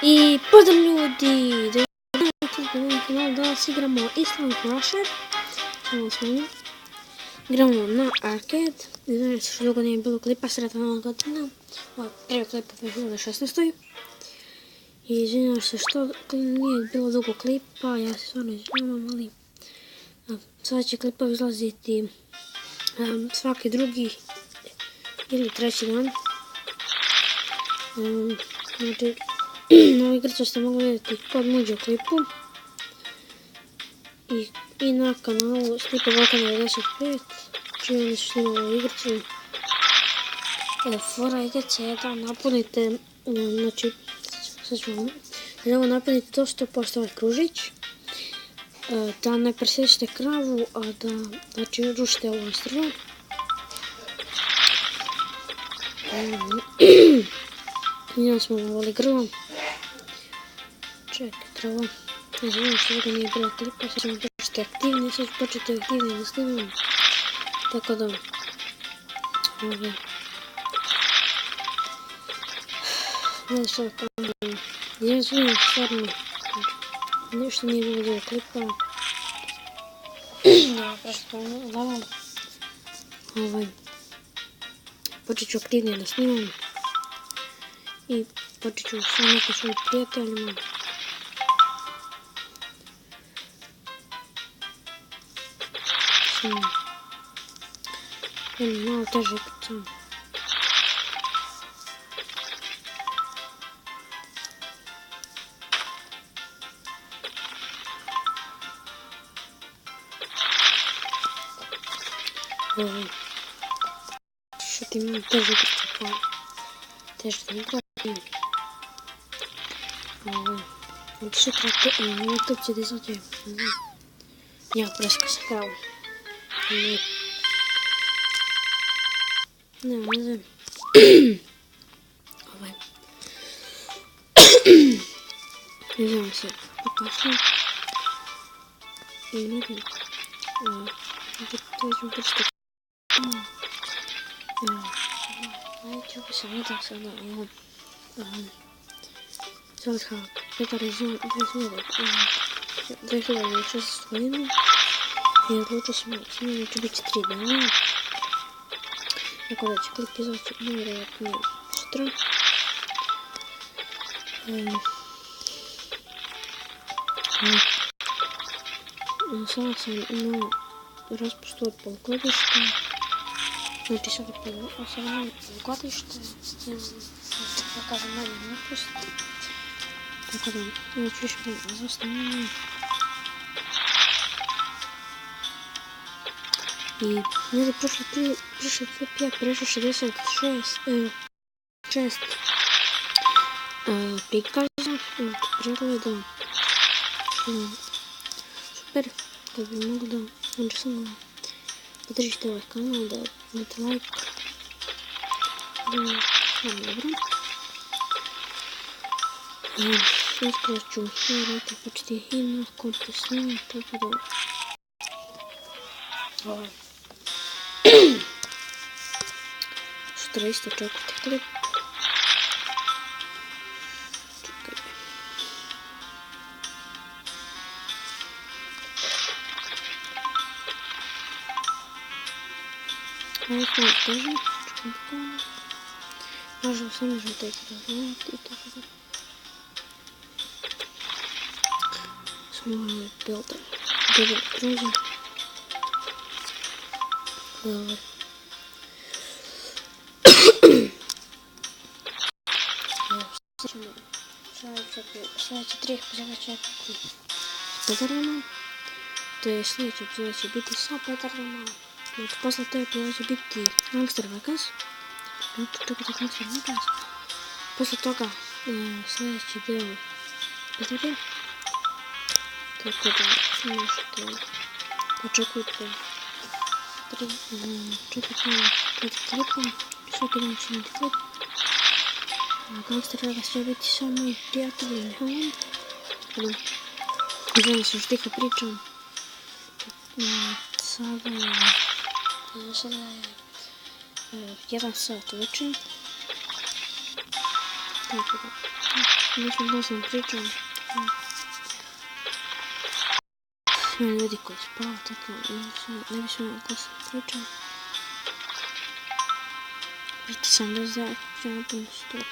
I pozdrav ljudi, danas igramo Island Crusher, igramo na arcade, ne znam što dugo nije bilo klipa, sretna nova godina, ovo je prvi klip u 2016. I izvinjam se što nije bilo dugo klipa, ja se stvarno izvinjam, ali sada će klipovi izlaziti svaki drugi ili treći dan. Znači, na ovoj igrici ste mogli vidjeti kod muđe u klipu i na kanalu Stipe Balkan 95, čiji oni su snimali ovu igricu. Fora igrice je da napunite, znači sad ću vam da napunite to 100% ovaj kružić, da ne presjećete kravu, a da znači rušite ovo ostrvo. Njena smo uvali grlo. Čekaj, travo. Ne znam što ovdje nije bilo klipa, sad ćemo početi aktivnije, sad ću početi aktivnije da snimam. Tako da, ne znam što da kažem. Ja znam stvarno, nešto nije bilo bilo klipa. Ja, prosto uglavnom, počet ću aktivnije da snimam. I počet ću sa nekim svojim prijateljima. Malo teže kucam. Što ti malo teže kucam. Teže da igrati. Od sutra YouTube će da izađe. Ja presko se kao. Ne znam. Ne znam se pokašao. I ne znam. To ćemo početi. YouTube sam vidio sada. Sada Petar je znao 2016. godinu. I odlučio sam da će biti 3 dana. Tako da će klip izaći nevjerojatnije sutra. Sada sam imao raspustu od polugodišta. Znači sada sam imao polugodište. Da kažem manje napust. Tako da neću više zastavljeno. I ovdje prošli klip ja prešao 66 prikaza od pregleda. Super, da bi mogli da znači samo podržite ovaj kanal, da date like. Dobro. Uskoro ću vjerojatno početi i na kontu snimati, tako da sutra isto čekajte klip. Čekaj. Ovo je malo teže. Čekaj kako. Možda se možemo tek razvojati i tako da. Samo moramo builder. Builder kruža. Dobro. Sljedeće 3 epizoda će biti s Petardama. To je sljedeće epizoda će biti sa Petardama. Znači posle te epizode će biti Gangster Vegas. Čekajte Gangster Vegas. Posle toga sljedeći deo Petarde. Tako da možete očekujte 4 klipa. Svaki dan ću imati klip. Gangster Vegas će biti sa mojim prijateljem Mihalom. Znam se još tiho pričam. Sada je 1 sat uveče. Nešto da sam pričam. Ima ljudi koji spava, tako ne bi smjela ko sam pričam. Vidite sam da zdaj, će napuniti 100.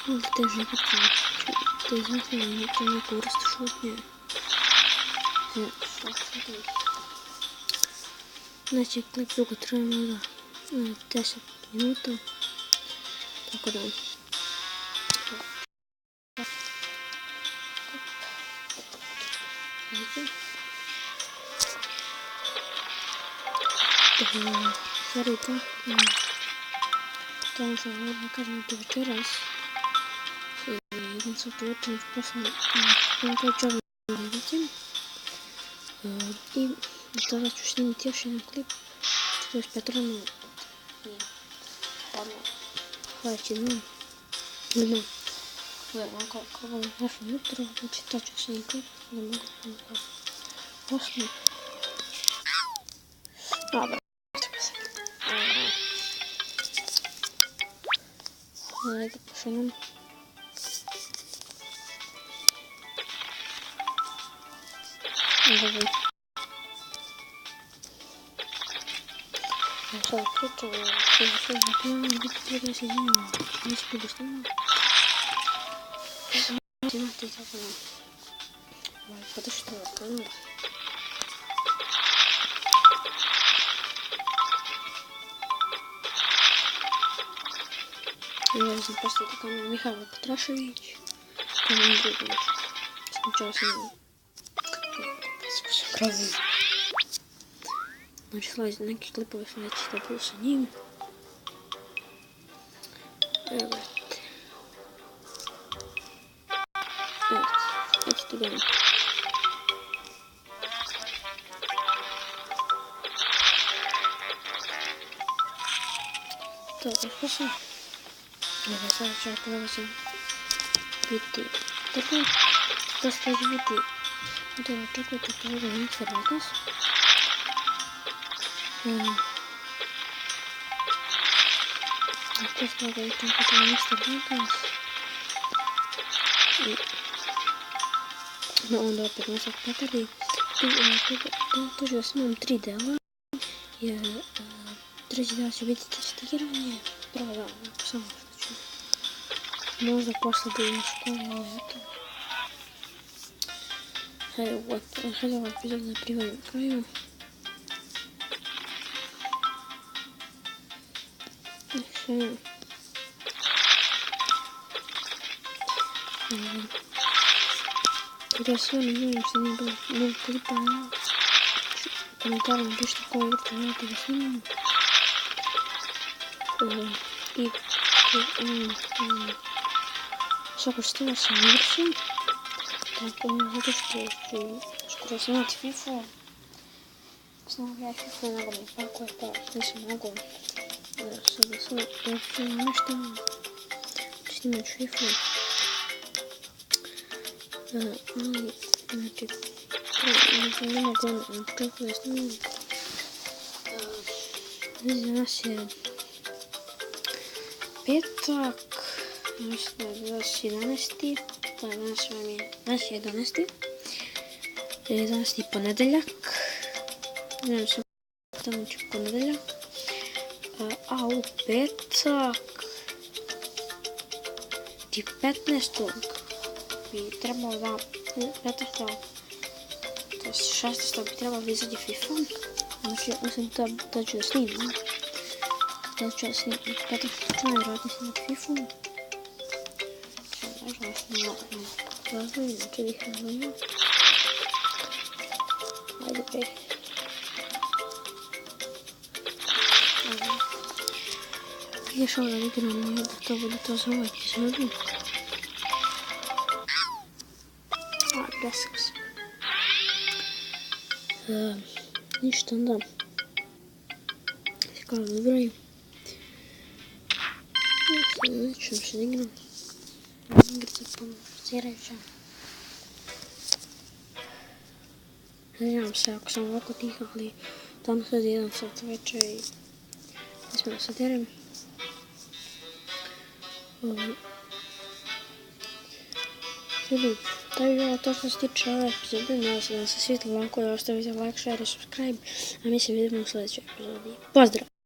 Ovo te žegače, te zahtjeva to neku vrstu šutnje. Znači, klip dugo traje možda 10 minuta. Tako da... Stvari tako, to što vam kažem to večeras. Jedan sat večer poslao to čovjek gledati. I tada ću snimiti još jedan klip. To je s Petronom. Sljedeći dan. Ili onako kako vam našlo jutro. Znači to ću snimiti klip. Da mogu da poslu. Dobro. Ajde, pošaljem. Dobro. Ja sada pričam, što je sve zapijeno, biti prije da se zanima. Nisi budu snimati. Snimati tako da. Podržite ovaj kanal. Ja sam postati kanal Mihajlo Petrašević. To je drugo. Sničao sam krazim. Znači sljedeći neki klipovi sljedeći da budu sa njim. Evo gledajte. Eto gledam. To je posao. Evo sada ću ja pogledati biti tako. To će biti da očekujete pogledati Mr. Vegas. To stoga je čekati Mr. Vegas. No onda opet nasak Petari. To ću da snimam 3 dela. Jer treći dela će biti testiranje. Prvo dana, samo što ću. Možda posle da idem u školu, ali eto. Hajde ovaj epizod da privodim kraju. Da sve ne vidim što nije bilo mnogo klipa, komentarom pišite koje igrate želite da snimam. I svako što sam igrao. Tako, zato što ću skoro snimati FIFA. Snimam ja FIFA na nagradnom parku, pa nisam mogu sada sve doći nešto. Snimam ću FIFA. Ali, znači, ne mogu na početku da snimam. Za nas je petak, mislim da je danas 11. Pa danas je 11. Je 11. ponedeljak. Ne znam sam tamo ću ponedeljak. A u petak ti 15. bi trebalo da 15. to je 16. bi trebalo da izađe FIFA. Znači, mislim da ću da snimam. Da ću da snimam. 15. ću najvjerojatno snimati FIFA. Nažalost, ne mogu razvoj, inače bih razvojio. Ajde, bre. Ideš ovo da igram da to bude to za ovaj epizodu. Presak se. Ništa onda. Skoro da igraju. Neću se da igram. Igrica pomocirajuća. Nadam se, ako sam ovako tiha, ali danas je 1 sat večer i ne smijem da se derem. Ljudi, to je bilo to što se tiče ove epizode. Nadam se da se svidjelo, lako da ostavite like, share i subscribe. A mi se vidimo u sljedećoj epizodi. Pozdrav!